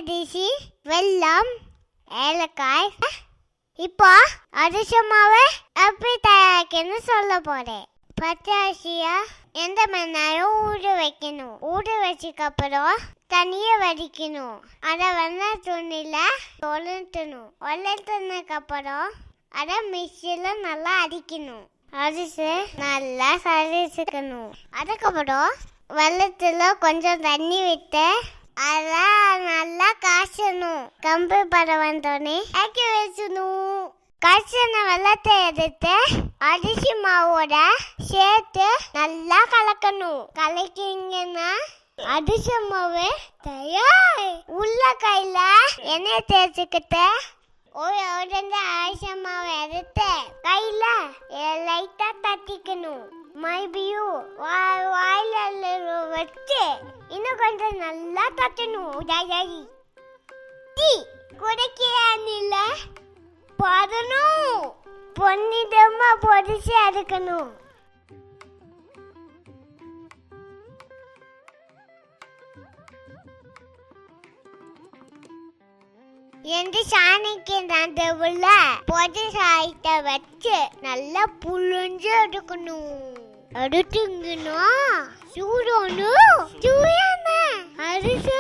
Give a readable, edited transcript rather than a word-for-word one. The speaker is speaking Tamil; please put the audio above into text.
பச்சரிசி, வெல்லம், ஏலக்காய். இப்போ அரிசி மாவை எப்படி தயாரிக்கணும்னு சொல்ல போறேன். பச்சரிசிய எந்த மணி நேரம் ஊற வைக்கணும். ஊற வச்சதுக்கு அப்புறம் தண்ணியை வடிக்கணும். அதை துணியில உலர்த்தினதுக்கு அப்புறம் அதை மிக்சியில நல்லா அடிக்கணும். அரிசி நல்லா சரிச்சுக்கணும். அதுக்கப்புறம் வெள்ளத்துல கொஞ்சம் தண்ணி விட்டு அதை நல்லா காய்ச்சணும். கம்பு படம் வந்தோடனே ஆக்கி வச்சணும். காய்ச்சின வெள்ளத்தை எடுத்து அரிசி மாவோட சேர்த்து நல்லா கலக்கணும். கலக்கிங்கன்னா அரிசி மாவு தயார். உள்ள கையில எண்ணெய் தேய்ச்சிக்கிட்டு ஒரு அரிசி மாவை எடுத்து கையில லைட்டா தட்டிக்கணும். மறுபடியும் வாயில வச்சு இன்னும் கொஞ்சம் நல்லா தட்டணும். குடைக்கில போடணும். பொன்னிடமா பொடிச்சு எடுக்கணும். எந்த சாணிக்கு நடுவுல பொடி சாயத்தை வச்சு நல்லா புழிஞ்சு எடுக்கணும். எடுத்துங்கன்னா சூடணும். அரிசி